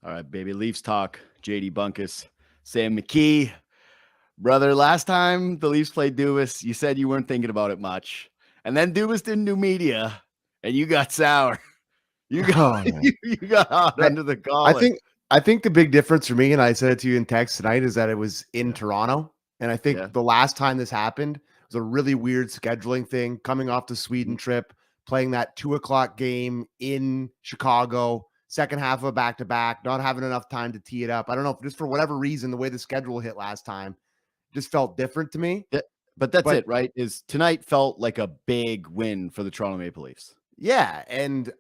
All right, baby. Leafs talk. JD Bunkis, Sam McKee. Brother, last time the Leafs played Dubas, you said you weren't thinking about it much. And then Dubas didn't do media, and you got sour. You got Oh, man. you got hot I, under the I collar. think I think the big difference for me, and I said it to you in text tonight, is that it was in Yeah. Toronto. And I Yeah. think the last time this happened was a really weird scheduling thing, coming off the Mhm. Sweden trip, playing that 2 o'clock game in Chicago, second half of a back-to-back, not having enough time to tee it up. I don't know, just for whatever reason, the way the schedule hit last time just felt different to me. But that's But it, right? Is tonight felt like a big win for the Toronto Maple Leafs. yeah, and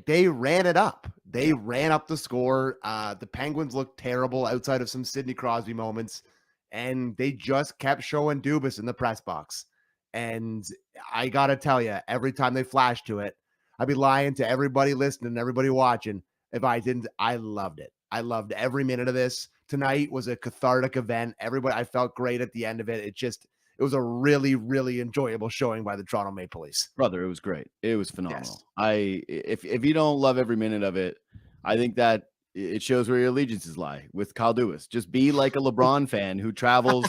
they ran it up. They Yeah. ran up the score. The Penguins looked terrible outside of some Sidney Crosby moments, and they just kept showing Dubas in the press box. And I gotta tell you, every time they flashed to it, I'd be lying to everybody listening, everybody watching. If I didn't, I loved it. I loved every minute of this. Tonight was a cathartic event. Everybody, I felt great at the end of it. It was a really, really enjoyable showing by the Toronto Maple Leafs. Brother, it was great. It was Yes. phenomenal. If you don't love every minute of it, I think that it shows where your allegiances lie with Kyle Dubas. Just be like a LeBron fan who travels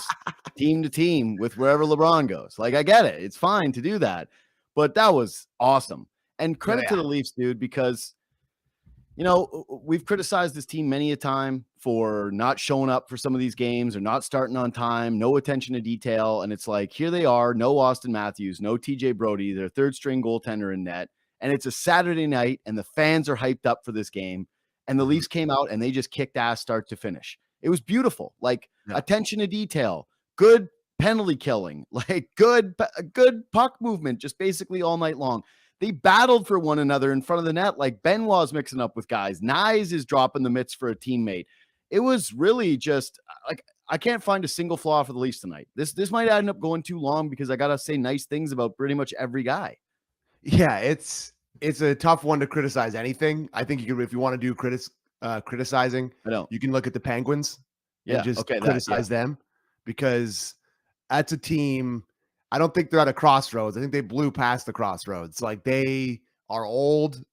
team to team with wherever LeBron goes. Like, I get it. It's fine to do that. But that was awesome. And credit to Yeah. the Leafs, dude, because we've criticized this team many a time for not showing up for some of these games or not starting on time, no attention to detail. And it's like, here they are, no Austin Matthews, no TJ Brody, their third string goaltender in net. And it's a Saturday night and the fans are hyped up for this game. And the Leafs came out and they just kicked ass start to finish. It was beautiful. Like attention to detail, good penalty killing, like good puck movement, just basically all night long. They battled for one another in front of the net. Like Benoit's mixing up with guys. Knies is dropping the mitts for a teammate. It was really just like, I can't find a single flaw for the Leafs tonight. This might end up going too long because I got to say nice things about pretty much every guy. Yeah, it's a tough one to criticize anything. I think you could, if you want to do criticizing, I know. you can look at the Penguins and Yeah. just Okay. criticize them, because that's a team. I don't think they're at a crossroads. I think they blew past the crossroads. Like, they are old.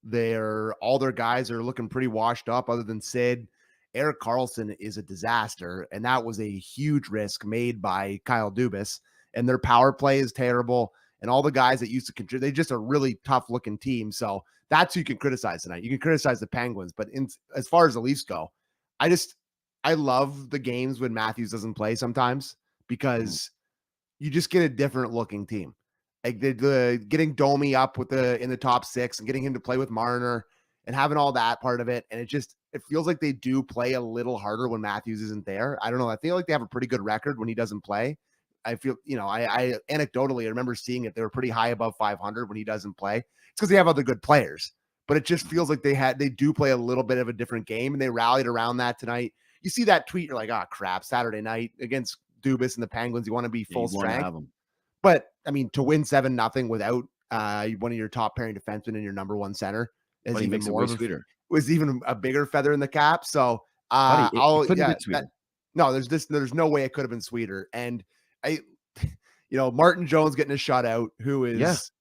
All their guys are looking pretty washed up other than Sid. Erik Karlsson is a disaster, and that was a huge risk made by Kyle Dubas. And their power play is terrible. And all the guys that used to contribute, they just a really tough looking team. So that's who you can criticize tonight. You can criticize the Penguins, but as far as the Leafs go, I love the games when Matthews doesn't play sometimes, because you just get a different looking team. Like the getting Domi up in the top six and getting him to play with Marner and having all that part of it. And it feels like they do play a little harder when Matthews isn't there. I don't know. I feel like they have a pretty good record when he doesn't play. I feel, I anecdotally, I remember seeing it. They were pretty high above 500 when he doesn't play. It's because they have other good players, but it just feels like they do play a little bit of a different game, and they rallied around that tonight. You see that tweet, you're like, oh crap, Saturday night against Dubas and the Penguins, you want to be full strength. But I mean, to win 7-0 without one of your top pairing defensemen and your number one center is even more sweeter. Was even a bigger feather in the cap. So no, there's no way it could have been sweeter. And Martin Jones getting a shutout, who is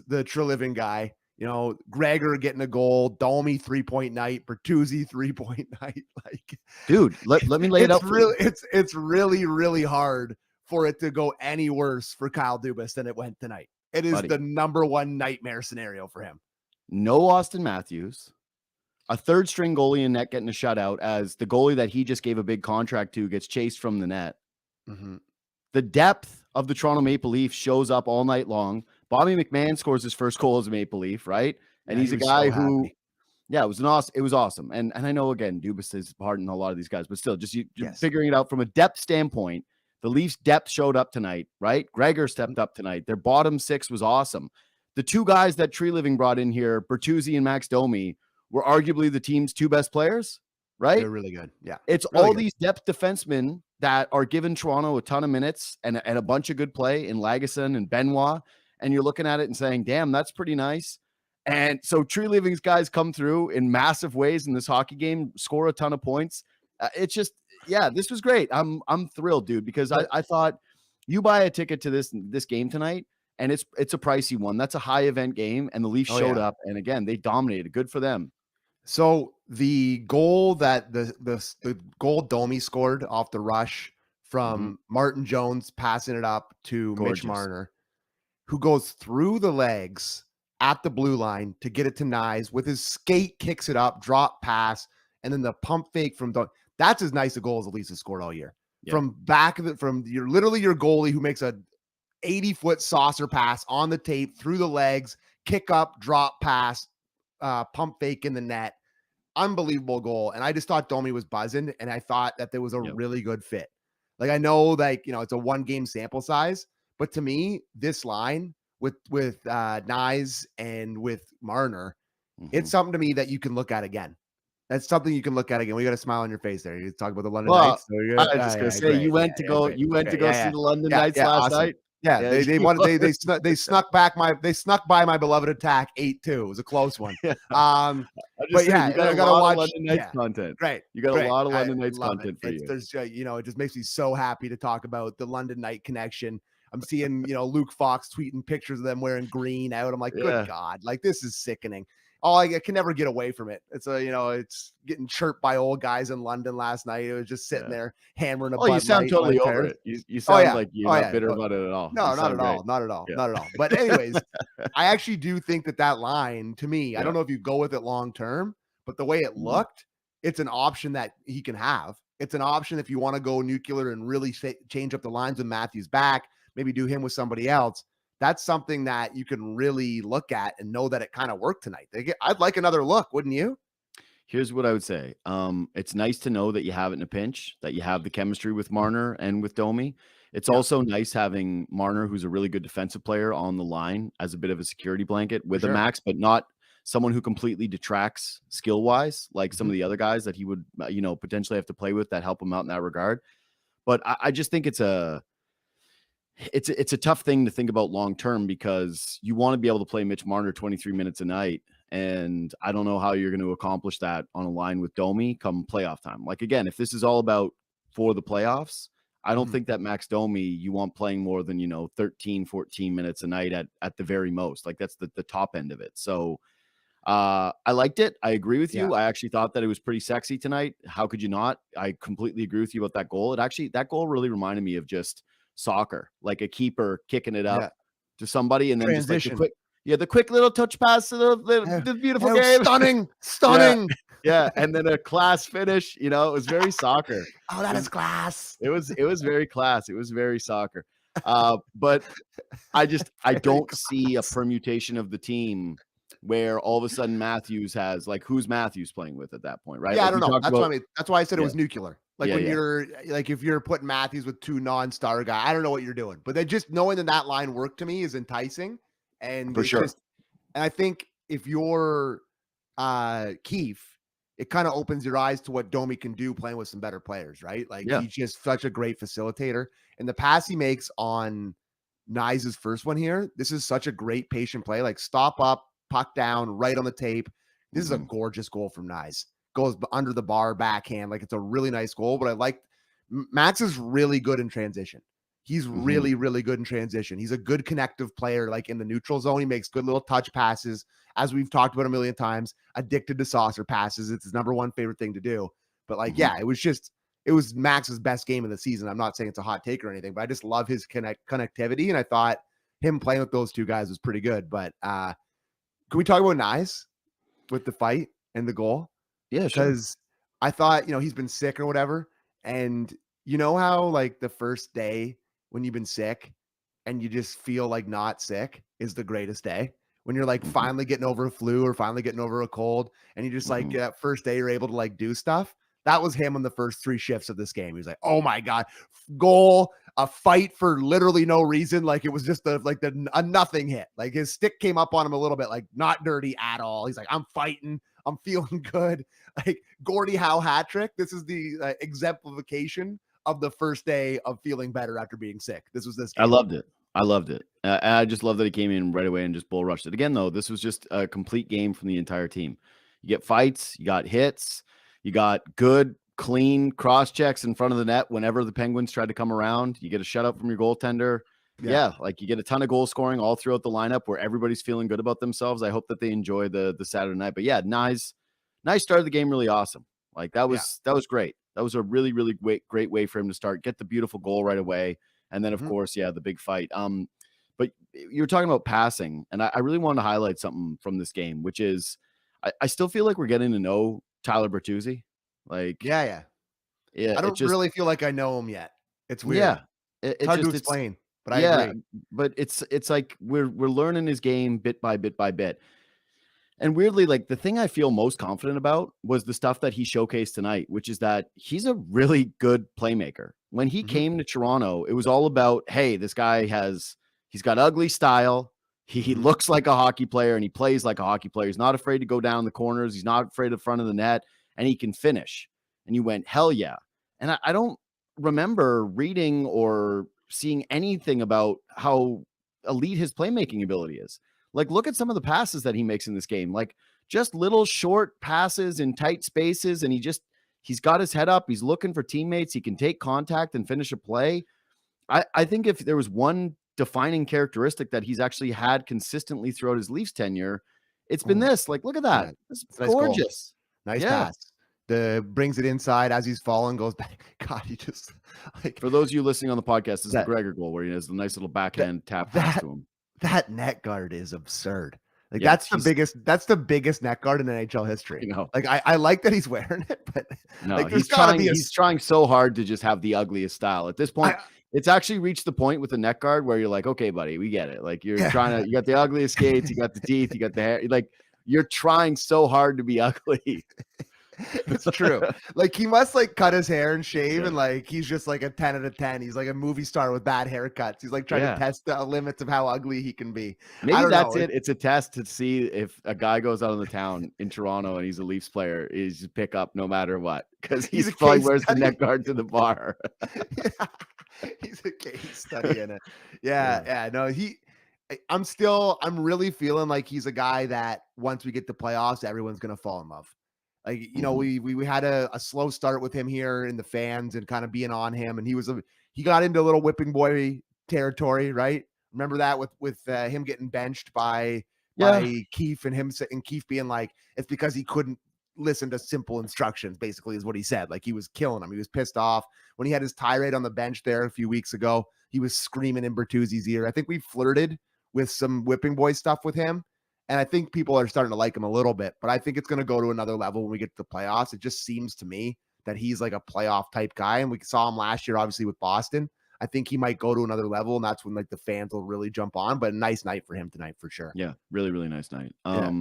the Treliving guy. Gregor getting a goal, Domi 3-point night, Bertuzzi 3-point night. Like, dude, let me lay it out. It's really, really hard for it to go any worse for Kyle Dubas than it went tonight. It is the number one nightmare scenario for him. No Austin Matthews, a third string goalie in net getting a shutout as the goalie that he just gave a big contract to gets chased from the net. Mm-hmm. The depth of the Toronto Maple Leafs shows up all night long. Bobby McMahon scores his first goal as a Maple Leaf, right? And he's a guy who, it was awesome. And I know, again, Dubas is part in a lot of these guys, but still, just figuring it out from a depth standpoint. The Leafs' depth showed up tonight, right? Gregor stepped up tonight. Their bottom six was awesome. The two guys that Treliving brought in here, Bertuzzi and Max Domi, were arguably the team's two best players, right? They're really good. Yeah. It's really all good. These depth defensemen that are giving Toronto a ton of minutes and a bunch of good play in Lagesson and Benoit. And you're looking at it and saying, damn, that's pretty nice. And so Treliving's guys come through in massive ways in this hockey game, score a ton of points. It's just, this was great. I'm thrilled, dude, because I thought you buy a ticket to this game tonight and it's a pricey one. That's a high event game. And the Leafs showed up. And again, they dominated. Good for them. So the goal that the goal Domi scored off the rush from Martin Jones passing it up to Mitch Gorgeous. Marner, who goes through the legs at the blue line to get it to Knies with his skate, kicks it up, drop pass, and then the pump fake from that's as nice a goal as Elise has scored all year. Yeah. From back of it, from your literally your goalie who makes a 80-foot saucer pass on the tape through the legs, kick up, drop pass, pump fake in the net. Unbelievable goal. And I just thought Domi was buzzing, and I thought that there was a really good fit. Like, I know, like, you know, it's a 1-game sample size, but to me, this line with Knies and with Marner, it's something to me that you can look at again. That's something you can look at again. We got a smile on your face there. You talk about the London Knights. So I was just gonna say, you went to go see the London Knights last night. Yeah, they snuck by my beloved attack 8-2. It was a close one. But yeah, you gotta watch London Knights content. Right. You got a lot of London Knights content for you. There's it just makes me so happy to talk about the London Knight connection. I'm seeing, Luke Fox tweeting pictures of them wearing green out. I'm like, good God, like, this is sickening. I can never get away from it. It's it's getting chirped by old guys in London last night. It was just sitting there hammering a Bud you sound Light totally over it. You sound like you're not bitter about it at all. No, not at all. Not at all. Not at all. But anyways, I actually do think that line, to me, I don't know if you go with it long term, but the way it looked, it's an option that he can have. It's an option if you want to go nuclear and really change up the lines with Matthews back, maybe do him with somebody else. That's something that you can really look at and know that it kind of worked tonight. I'd like another look, wouldn't you? Here's what I would say. It's nice to know that you have it in a pinch, that you have the chemistry with Marner and with Domi. It's also nice having Marner, who's a really good defensive player, on the line as a bit of a security blanket with a Max, but not someone who completely detracts skill-wise, like some of the other guys that he would, potentially have to play with that help him out in that regard. But I just think it's a tough thing to think about long-term, because you want to be able to play Mitch Marner 23 minutes a night. And I don't know how you're going to accomplish that on a line with Domi come playoff time. Like, again, if this is all about for the playoffs, I don't think that Max Domi, you want playing more than, 13, 14 minutes a night at the very most. Like, that's the top end of it. So I liked it. I agree with you. I actually thought that it was pretty sexy tonight. How could you not? I completely agree with you about that goal. That goal really reminded me of just soccer, like a keeper kicking it up to somebody, and then transition. Just like the quick little touch pass to the beautiful game. Stunning. Yeah. And then a class finish. It was very soccer. Oh, that is class. It was very class. It was very soccer. But I don't see a permutation of the team where all of a sudden Matthews has, like, who's Matthews playing with at that point, right? Yeah, like, I don't know. That's what I mean. That's why I said it was nuclear. Like, when you're like, if you're putting Matthews with 2 non-star guys, I don't know what you're doing, but they just knowing that line worked to me is enticing. And for sure. And I think if you're Keefe, it kind of opens your eyes to what Domi can do playing with some better players, right? Like, he's just such a great facilitator. And the pass he makes on Knies' first one here, this is such a great patient play. Like, stop up, puck down, right on the tape. This is a gorgeous goal from Knies. Goes under the bar, backhand. Like, it's a really nice goal. But I like Max is really good in transition. He's really, really good in transition. He's a good connective player, like in the neutral zone. He makes good little touch passes, as we've talked about a million times. Addicted to saucer passes. It's his number one favorite thing to do. But it was Max's best game of the season. I'm not saying it's a hot take or anything, but I just love his connectivity. And I thought him playing with those two guys was pretty good. But can we talk about Knies with the fight and the goal? Yeah, sure. Because I thought, he's been sick or whatever. And you know how, like, the first day when you've been sick and you just feel like not sick is the greatest day, when you're like finally getting over a flu or finally getting over a cold, and you just like that first day you're able to like do stuff. That was him on the first 3 shifts of this game. He was like, oh my God, goal, a fight for literally no reason. Like, it was just a nothing hit. Like, his stick came up on him a little bit, like, not dirty at all. He's like, I'm fighting. I'm feeling good. Like, Gordie Howe hat trick. This is the exemplification of the first day of feeling better after being sick. This was this game. I loved it. I just love that he came in right away and just bull rushed it. Again, though, this was just a complete game from the entire team. You get fights, you got hits, you got good, clean cross checks in front of the net whenever the Penguins tried to come around. You get a shutout from your goaltender. Yeah, like, you get a ton of goal scoring all throughout the lineup where everybody's feeling good about themselves. I hope that they enjoy the Saturday night. But yeah, Knies Knies started the game really awesome. Like that Yeah. was great. That was a really, really great way for him to start, get the beautiful goal right away. And then of Mhm. course, the big fight. But you were talking about passing, and I really wanted to highlight something from this game, which is I still feel like we're getting to know Tyler Bertuzzi. Like, Yeah, yeah. yeah, I it don't just really feel like I know him yet. It's weird. yeah, it, It's it hard to just it's explain, but I yeah, agree. but it's like we're learning his game bit by bit by bit. And weirdly, like the thing I feel most confident about was the stuff that he showcased tonight, which is that he's a really good playmaker. When he Mhm. came to Toronto, it was all about, hey, this guy he's got ugly style. He Mhm. looks like a hockey player and he plays like a hockey player. He's not afraid to go down the corners. He's not afraid of the front of the net, and he can finish. And you went, hell yeah. And I don't remember reading or seeing anything about how elite his playmaking ability is. Like, look at some of the passes that he makes in this game. Like, just little short passes in tight spaces, and he's got his head up. He's looking for teammates. He can take contact and finish a play. I think if there was one defining characteristic that he's actually had consistently throughout his Leafs tenure, it's been Oh, this. Like, look at that. yeah. This is It's a nice goal. gorgeous. Nice Yeah. pass. Brings it inside as he's falling, goes back. God, he just like For those of you listening on the podcast, this is the that Gregor goal where he has the nice little that backhand tap pass that to him. that net guard is absurd. Like Yeah, that's the biggest net guard in NHL history. you know, Like I like that he's wearing it, but no, like there's gotta be a he's trying so hard to just have the ugliest style. At this point, I, it's actually reached the point with the neck guard where you're like, okay, buddy, we get it. Like you got the ugliest skates, you got the teeth, you got the hair. Like you're trying so hard to be ugly. it's true. Like he must like cut his hair and shave, Yeah. and like he's just like a 10 out of 10. He's like a movie star with bad haircuts. He's like trying to Yeah. test the limits of how ugly he can be. I Maybe don't that's know. it. It's a test to see if a guy goes out on the town in Toronto and he's a Leafs player, is to pick up no matter what. Because He's he a probably case wears the study. neck guard to the bar. Yeah. He's a case study in it. Yeah. No, I'm really feeling like he's a guy that once we get to playoffs, everyone's gonna fall in love. Like, Mhm. we had a slow start with him here in the fans and kind of being on him, and he got into a little whipping boy territory, right? Remember that with him getting benched Yeah. by Keefe and Keefe being like, it's because he couldn't listen to simple instructions, basically, is what he said. Like he was killing him. He was pissed off when he had his tirade on the bench there a few weeks ago. He was screaming in Bertuzzi's ear. I think we flirted with some whipping boy stuff with him. And I think people are starting to like him a little bit, but I think it's going to go to another level when we get to the playoffs. It just seems to me that he's like a playoff type guy. And we saw him last year, obviously, with Boston. I think he might go to another level, and that's when like the fans will really jump on. But a nice night for him tonight for sure. Yeah. Really, really nice night. Yeah.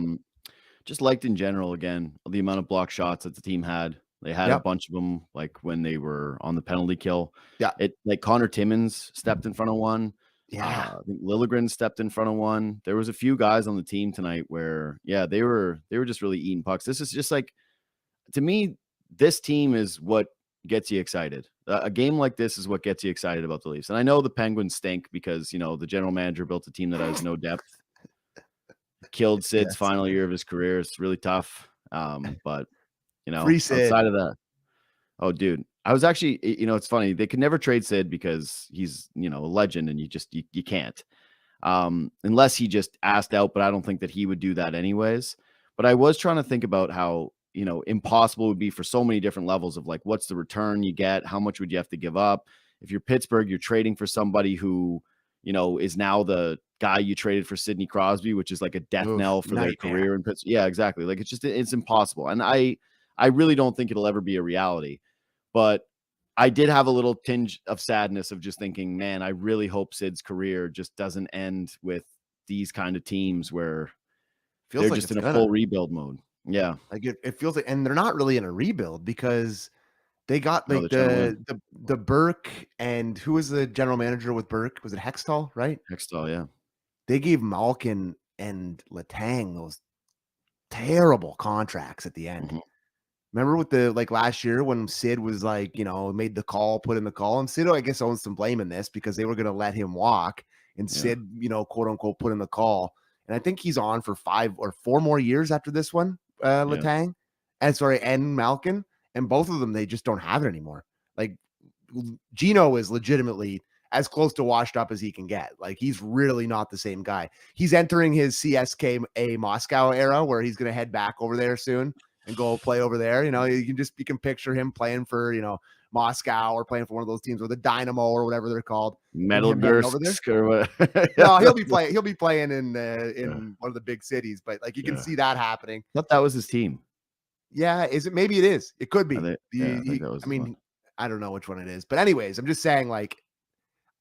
Just liked in general, again, the amount of block shots that the team had. They had a Yep. bunch of them, like when they were on the penalty kill. Yeah. It like Connor Timmins stepped in front of one. Yeah. I think Liljegren stepped in front of one. There was a few guys on the team tonight where, yeah, they were just really eating pucks. This is just like, to me, this team is what gets you excited. A game like this is what gets you excited about the Leafs. And I know the Penguins stink because, the general manager built a team that has no depth. Killed Sid's Yes. final year of his career. It's really tough. But Free Sid. outside of that, oh, dude, I was actually, it's funny. They could never trade Sid because he's, a legend, and you can't, unless he just asked out. But I don't think that he would do that anyways. But I was trying to think about how, impossible it would be for so many different levels of like, what's the return you get? How much would you have to give up? If you're Pittsburgh, you're trading for somebody who, is now the guy you traded for Sidney Crosby, which is like a death Oof, knell for their nightmare. career in Pittsburgh. Yeah, exactly. Like it's impossible. And I really don't think it'll ever be a reality. But I did have a little tinge of sadness of just thinking, man, I really hope Sid's career just doesn't end with these kind of teams where Feels they're like just it's in a gonna. full rebuild mode. Yeah. Like it feels like, and they're not really in a rebuild because they got No, like they're trying to win. the Burke, and who was the general manager with Burke? Was it Hextall, right? Hextall, yeah. They gave Malkin and Letang those terrible contracts at the end. Mhm. Remember with the like last year when Sid was like, made the call, put in the call, and Sid, I guess, owns some blame in this because they were going to let him walk, and Yeah. Sid, quote unquote, put in the call, and I think he's on for 5 or 4 more years after this one, Yeah. Letang, and Malkin, and both of them they just don't have it anymore. Like Gino is legitimately as close to washed up as he can get. Like he's really not the same guy. He's entering his CSKA Moscow era where he's going to head back over there soon. and go play over there. You know, you can picture him playing for, you know, Moscow or playing for one of those teams or the Dynamo or whatever they're called. Metalgursk or what? No, he'll be playing in one of the big cities, but like you can see that happening. I thought that was his team. Yeah, is it? Maybe it is. It could be. I think that was I mean, I don't know which one it is, but anyways, I'm just saying, like,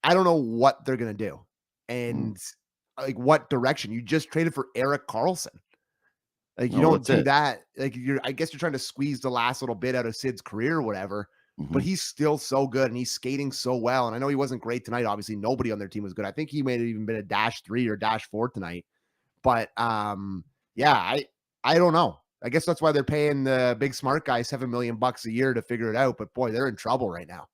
I don't know what they're gonna do, and like what direction. You just traded for Erik Karlsson. Like, you don't do that. Like, I guess you're trying to squeeze the last little bit out of Sid's career or whatever. But he's still so good and he's skating so well. And I know he wasn't great tonight. Obviously, nobody on their team was good. I think he may have even been a -3 or -4 tonight. But yeah, I don't know. I guess that's why they're paying the big smart guy $7 million a year to figure it out. But boy, they're in trouble right now.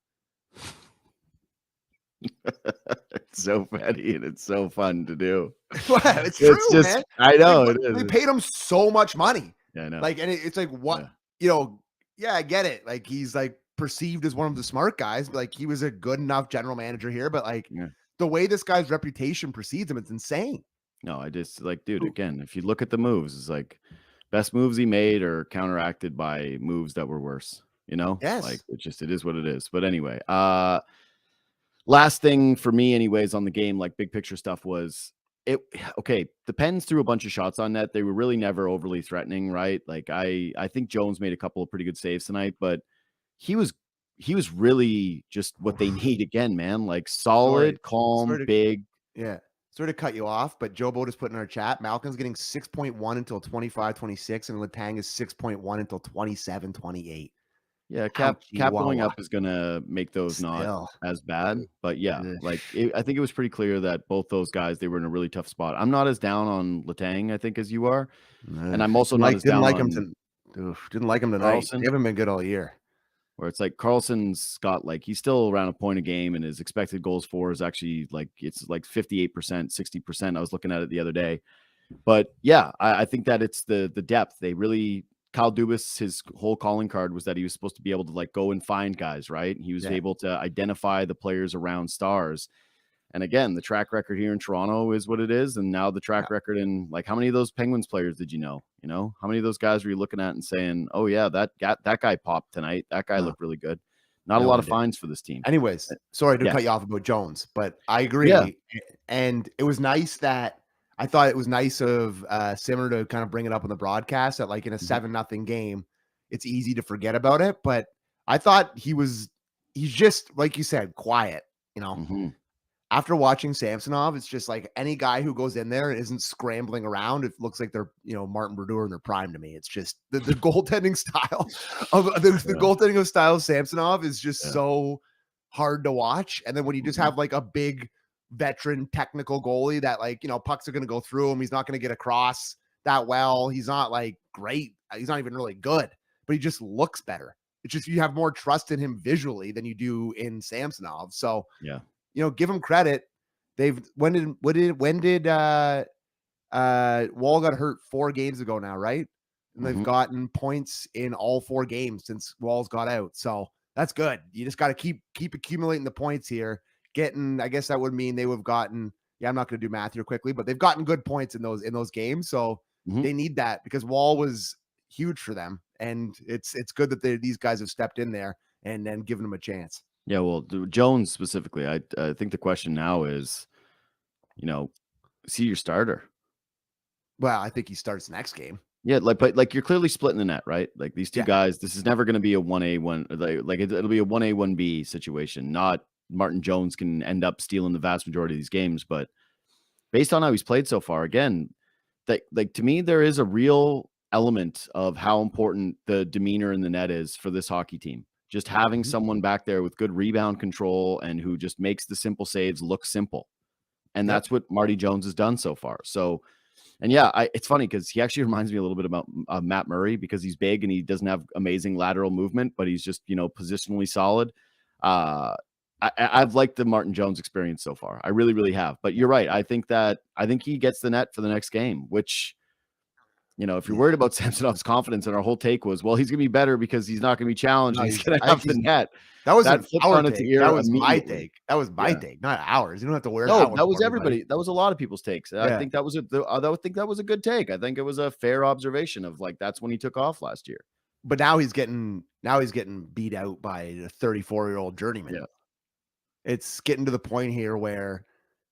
It's so funny and it's so fun to do. Well, it's true, just, man. I know it is. They paid him so much money. Yeah, I know. Like, and it's like, what, you know, yeah, I get it. Like, he's like perceived as one of the smart guys, but like he was a good enough general manager here. But like the way this guy's reputation precedes him, it's insane. No, I just like, dude, again, if you look at the moves, it's like best moves he made are counteracted by moves that were worse, you know? Yes. Like it is what it is. But anyway, last thing for me anyways on the game, like big picture stuff was the Pens threw a bunch of shots on net. They were really never overly threatening, right? Like I think Jones made a couple of pretty good saves tonight, but he was really just what they need again, man. Like solid, calm, big. Yeah. Sorry to cut you off, but Joe Boat is putting in our chat. Malkin's getting 6.1 until 25-26, and Letang is 6.1 until 27-28. Yeah, cap going up is going to make those not as bad. But yeah, like I think it was pretty clear that both those guys, they were in a really tough spot. I'm not as down on Letang, I think, as you are. And I'm also not as down on... Didn't like him tonight. They haven't been good all year. Where it's like Karlsson's got like, he's still around a point a game and his expected goals for is actually like, it's like 58%, 60%. I was looking at it the other day. But yeah, I think that it's the depth. They really... Kyle Dubas, his whole calling card was that he was supposed to be able to like go and find guys, right? He was able to identify the players around stars. And again, the track record here in Toronto is what it is. And now the track record in like, how many of those Penguins players did you know? You know, how many of those guys were you looking at and saying, oh yeah, that guy popped tonight. That guy looked really good. Not a lot of finds for this team. Anyways, sorry to cut you off about Jones, but I agree. Yeah. And it was nice that I thought it was nice of Simmer to kind of bring it up on the broadcast that like in a 7-0 game, it's easy to forget about it. But I thought he's just, like you said, quiet, you know. After watching Samsonov, it's just like any guy who goes in there and isn't scrambling around, it looks like they're, you know, Martin Brodeur in their prime to me. It's just the goaltending style of the goaltending of Samsonov is just so hard to watch. And then when you just have like a big veteran technical goalie that like, you know, pucks are going to go through him. He's not going to get across that well. He's not like great. He's not even really good, but he just looks better. It's just, you have more trust in him visually than you do in Samsonov. So, you know, give him credit. When did Wall got hurt 4 games ago now, right? And they've gotten points in all 4 games since Wall's got out. So that's good. You just got to keep accumulating the points here. I guess that would mean they would have gotten, I'm not going to do math here quickly, but they've gotten good points in those games. So they need that because Wall was huge for them. And it's good that these guys have stepped in there and then given them a chance. Yeah. Well, Jones specifically, I think the question now is, you know, is he your starter? Well, I think he starts next game. Yeah, but you're clearly splitting the net, right? Like these two guys, this is never going to be a 1A, like it'll be a 1A, 1B situation. Not Martin Jones can end up stealing the vast majority of these games, but based on how he's played so far, again, like to me, there is a real element of how important the demeanor in the net is for this hockey team. Just having someone back there with good rebound control and who just makes the simple saves look simple. And that's what Marty Jones has done so far. So, and yeah, it's funny because he actually reminds me a little bit about Matt Murray because he's big and he doesn't have amazing lateral movement, but he's just, you know, positionally solid. I've liked the Martin Jones experience so far. I really, really have. But you're right. I think he gets the net for the next game, which You know, if you're worried about Samsonov's confidence, and our whole take was, well, he's going to be better because he's not going to be challenged. No, He's going to have the net. That wasn't flipped our on its take. ear That was my immediately. take. That was my take, not ours. You don't have to wear No, that one. that was for everybody. everybody. That was a lot of people's takes. I think that was I think that was a good take. I think it was a fair observation of like that's when he took off last year. But now he's getting beat out by a 34-year-old journeyman. Yeah. It's getting to the point here where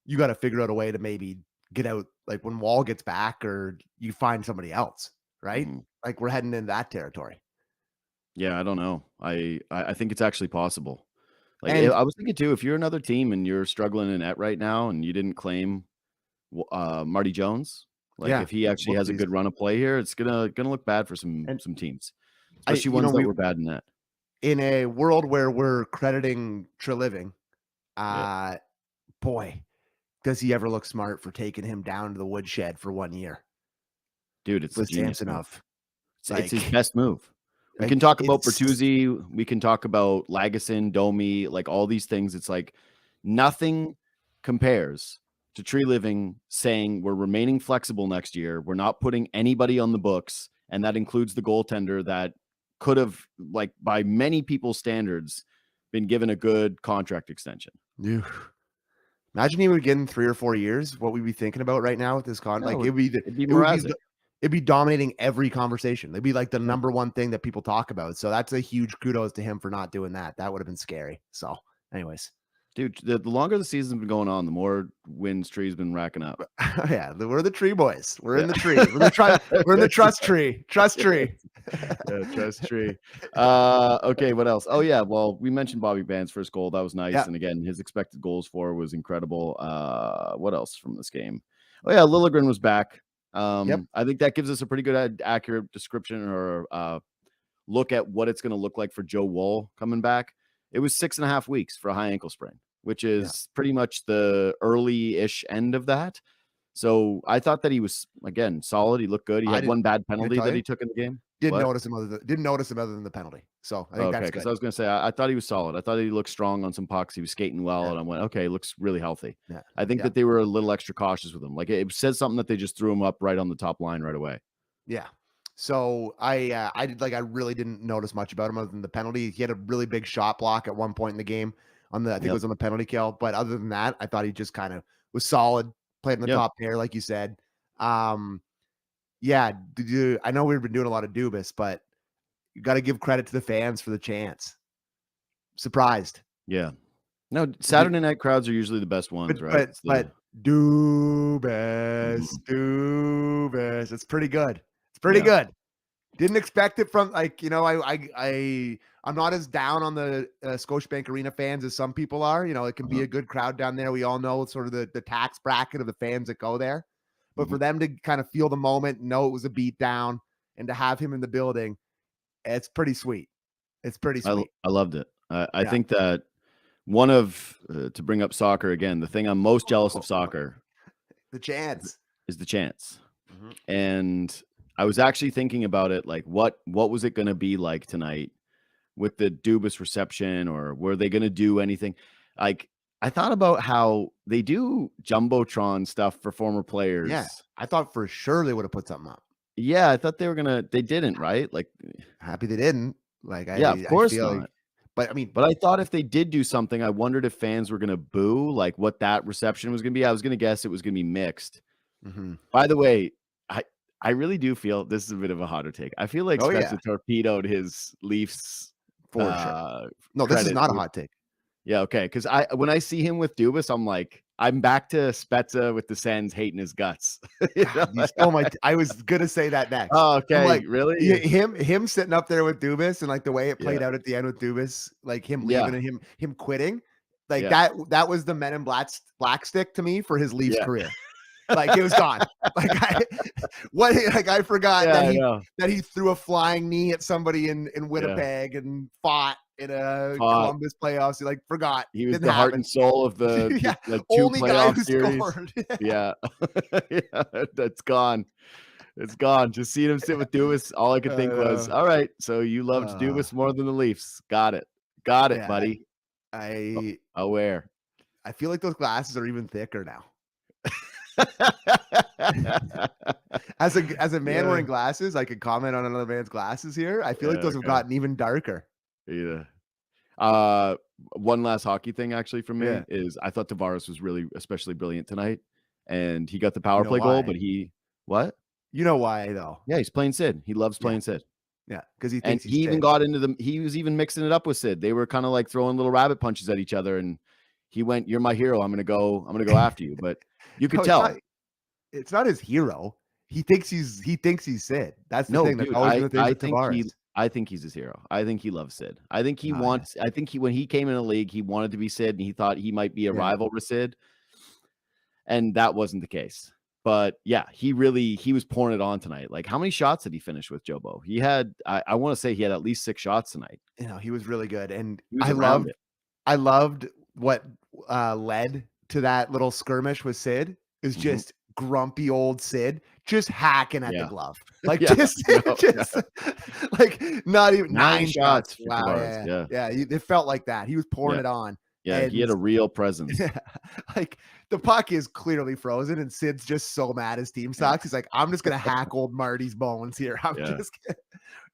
you got to figure out a way to maybe get out, like when Wall gets back, or you find somebody else, right? Like we're heading into that territory. Yeah, I don't know. I think it's actually possible. Like And I was thinking too, if you're another team and you're struggling in net right now and you didn't claim Marty Jones, like if he actually has a good run of play here, it's gonna look bad for some teams, especially ones that were bad in net. In a world where we're crediting Treliving, boy, does he ever look smart for taking him down to the woodshed for 1 year. Dude, it's with genius Samsonov. It's his best move. We can talk about Bertuzzi. We can talk about Lagesson, Domi, like all these things. It's like nothing compares to Treliving saying we're remaining flexible next year. We're not putting anybody on the books. And that includes the goaltender that could have, like by many people's standards, been given a good contract extension. Imagine he would get in 3 or 4 years. What we'd be thinking about right now with this contract, like it'd be dominating every conversation. It'd be like the number one thing that people talk about. So that's a huge kudos to him for not doing that. That would have been scary. So, anyways, dude, the longer the season's been going on, the more wins Tree's been racking up. Yeah, we're the tree boys. We're in the tree. We're in the trust tree. Trust tree. Trust tree. Okay, what else? Oh yeah, well, we mentioned Bobby Band's first goal. That was nice. Yeah. And again, his expected goals for was incredible. What else from this game? Oh yeah, Liljegren was back. I think that gives us a pretty good accurate description or look at what it's going to look like for Joe Woll coming back. It was 6.5 weeks for a high ankle sprain, which is pretty much the early-ish end of that. So I thought that he was, again, solid. He looked good. He had one bad penalty that he took in the game. Didn't notice him other than the penalty. So I think that's good. Because I was going to say, I thought he was solid. I thought he looked strong on some pucks. He was skating well, and I went, okay, he llooks really healthy. Yeah. I think that they were a little extra cautious with him. Like it says something that they just threw him up right on the top line right away. Yeah. So I really didn't notice much about him other than the penalty. He had a really big shot block at one point in the game I think it was on the penalty kill. But other than that, I thought he just kind of was solid, played in the top pair, like you said. Yeah, I know we've been doing a lot of Dubas, but you got to give credit to the fans for the chance. Surprised. Yeah. No, Saturday night crowds are usually the best ones, right? But Dubas, it's pretty good. It's pretty good. Didn't expect it from I'm not as down on the Scotiabank Arena fans as some people are. You know, it can be a good crowd down there. We all know sort of the tax bracket of the fans that go there. But for them to kind of feel the moment, know it was a beat down, and to have him in the building, it's pretty sweet. It's pretty sweet. I loved it. I think that one of, to bring up soccer again, the thing I'm most jealous of soccer is the chance. And I was actually thinking about it, like what was it going to be like tonight with the Dubas reception, or were they going to do anything? Like, I thought about how they do Jumbotron stuff for former players. Yeah, I thought for sure they would have put something up. Yeah, I thought they were gonna. They didn't, right? Like, happy they didn't. Like, of course not. But I thought if they did do something, I wondered if fans were gonna boo, like what that reception was gonna be. I was gonna guess it was gonna be mixed. By the way, I really do feel this is a bit of a hotter take. I feel like Spezza torpedoed his Leafs for sure. No, this is not a hot take. Yeah, okay. Because when I see him with Dubas, I'm like, I'm back to Spezza with the Sens hating his guts. I was gonna say that next. Oh, okay. Like, really? Him sitting up there with Dubas, and like the way it played out at the end with Dubas, like him leaving and him quitting, like that was the Men in Black stick to me for his Leafs career. Like it was gone. I forgot that he threw a flying knee at somebody in Winnipeg and fought in a Columbus playoffs. He forgot. He was the heart and soul of the two only guy who series. Scored. Yeah, that's gone. It's gone. Just seeing him sit with Dubas, all I could think was, all right, so you loved Dubas more than the Leafs. Got it, buddy. I aware. I feel like those glasses are even thicker now. As a man wearing glasses, I could comment on another man's glasses here. I feel like those have gotten even darker. Yeah. One last hockey thing actually from me is I thought Tavares was really especially brilliant tonight, and he got the power play goal, but what? You know why though? Yeah, he's playing Sid. He loves playing Sid. Yeah, because he thinks he even got into he was even mixing it up with Sid. They were kind of like throwing little rabbit punches at each other, and he went, "You're my hero. I'm gonna go after you." But you could tell it's not his hero. He thinks he's Sid. That's the thing. Dude, that's always the thing with Tavares. I think he's his hero. I think he loves Sid. I think he wants. I think when he came in the league, he wanted to be Sid, and he thought he might be a rival for Sid, and that wasn't the case. But yeah, he was pouring it on tonight. Like, how many shots did he finish with, Jobo? He had, I want to say he had at least 6 shots tonight. He was really good, and I loved what led to that little skirmish with Sid is just grumpy old Sid just hacking at the glove, like like not even 9 shots. Wow, it felt like that. He was pouring it on. Yeah, and he had a real presence. Like the puck is clearly frozen, and Sid's just so mad his team sucks. He's like, I'm just gonna hack old Marty's bones here.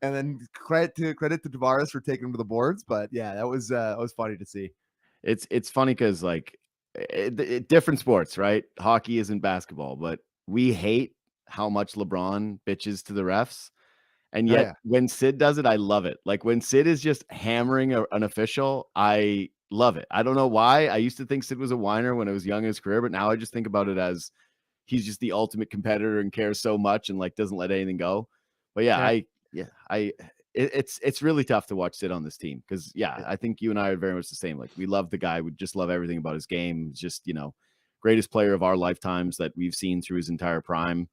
And then credit to Tavares for taking him to the boards. But yeah, that was funny to see. It's funny because like different sports, right? Hockey isn't basketball, but we hate how much LeBron bitches to the refs. And yet when Sid does it, I love it. Like when Sid is just hammering an official, I love it. I don't know why. I used to think Sid was a whiner when I was young in his career, but now I just think about it as he's just the ultimate competitor and cares so much and like doesn't let anything go. But it's really tough to watch Sid on this team because I think you and I are very much the same. Like we love the guy. We just love everything about his game. He's just, greatest player of our lifetimes that we've seen through his entire prime.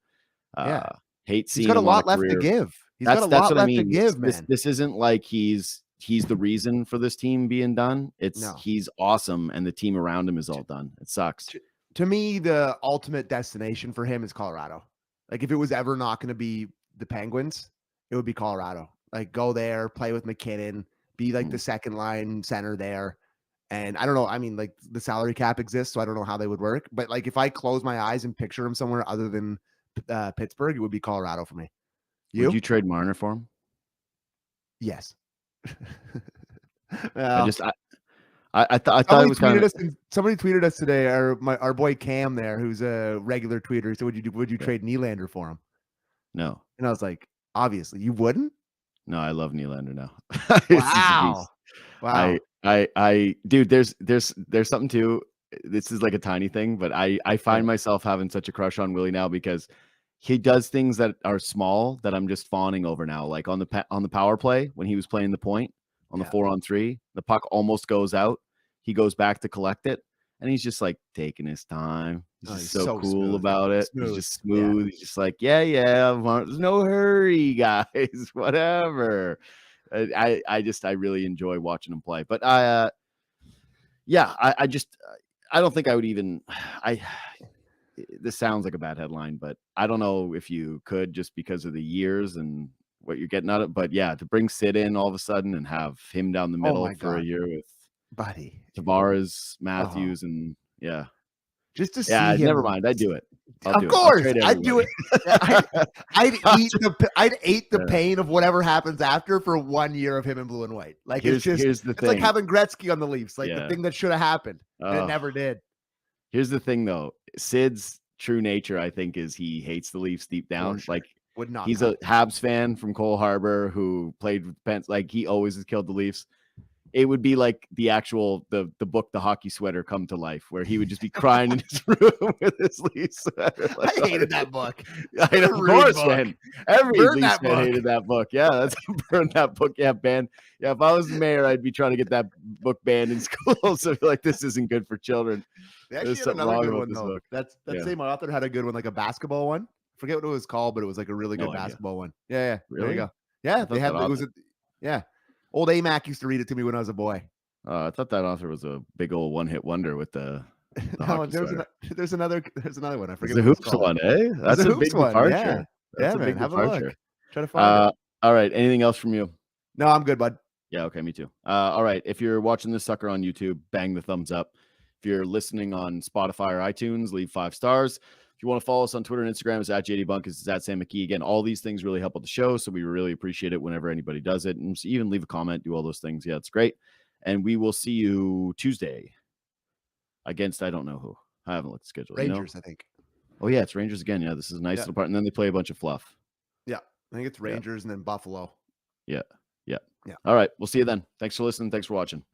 Hate seeing he's got a lot left to give. That's what I mean. This isn't like he's the reason for this team being done. He's awesome, and the team around him is all done. It sucks. To me, the ultimate destination for him is Colorado. Like if it was ever not going to be the Penguins, it would be Colorado. Like go there, play with McKinnon, be like the second line center there. And I don't know. I mean, like the salary cap exists, so I don't know how they would work. But like if I close my eyes and picture him somewhere other than Pittsburgh, it would be Colorado for me. Would you trade Marner for him? Yes. I thought it was kind of... Somebody tweeted us today. Our boy Cam there, who's a regular tweeter, said, "Would you trade Nylander for him?" No. And I was like, obviously, you wouldn't. No, I love Nylander now. Wow. Dude, there's something too. This is like a tiny thing, but I find myself having such a crush on Willie now because he does things that are small that I'm just fawning over now. Like on the power play when he was playing the point on the 4-on-3, the puck almost goes out. He goes back to collect it, and he's just like taking his time. He's so cool smooth about it. He's just smooth. He's just like, there's no hurry, guys. Whatever. I really enjoy watching him play. But I don't think I would even. This sounds like a bad headline, but I don't know if you could just because of the years and what you're getting out of it. But yeah, to bring Sid in all of a sudden and have him down the middle for a year with Tavares, Matthews, and just to see him. Never mind. I'd do it. Of course, I'd do it. I'd eat the pain of whatever happens after for 1 year of him in blue and white. Like here's the thing. It's like having Gretzky on the Leafs, like the thing that should have happened and it never did. Here's the thing, though. Sid's true nature, I think, is he hates the Leafs deep down. Sure. Like he's a Habs fan from Cole Harbor who played with Pence. Like he always has killed the Leafs. It would be like the actual the book, The Hockey Sweater, come to life, where he would just be crying in his room with his Leafs sweater. Like, I hated that book. Of course, man. Every Leafs fan hated that book. Yeah, that's burn that book. Yeah, ban. Yeah, if I was the mayor, I'd be trying to get that book banned in schools. So I feel like this isn't good for children. They actually had another good one though. That same author had a good one, like a basketball one. Forget what it was called, but it was like a really good basketball one. Yeah. Really? There you go. Yeah, they had. It was Old AMAC used to read it to me when I was a boy. I thought that author was a big old one-hit wonder with the no, there's another one. I forget the Hoops one, eh? That's a big departure. Yeah, man. Have a look. Try to find it. All right. Anything else from you? No, I'm good, bud. Yeah, okay, me too. All right. If you're watching this sucker on YouTube, bang the thumbs up. If you're listening on Spotify or iTunes, leave 5 stars. If you want to follow us on Twitter and Instagram, it's at JD Bunkis, it's at Sam McKee. Again, all these things really help out the show, so we really appreciate it whenever anybody does it. And even leave a comment, do all those things. Yeah, it's great. And we will see you Tuesday against I don't know who. I haven't looked at the schedule. Rangers, I think. Oh, yeah, it's Rangers again. Yeah, this is a nice little part. And then they play a bunch of fluff. Yeah, I think it's Rangers and then Buffalo. Yeah. All right, we'll see you then. Thanks for listening. Thanks for watching.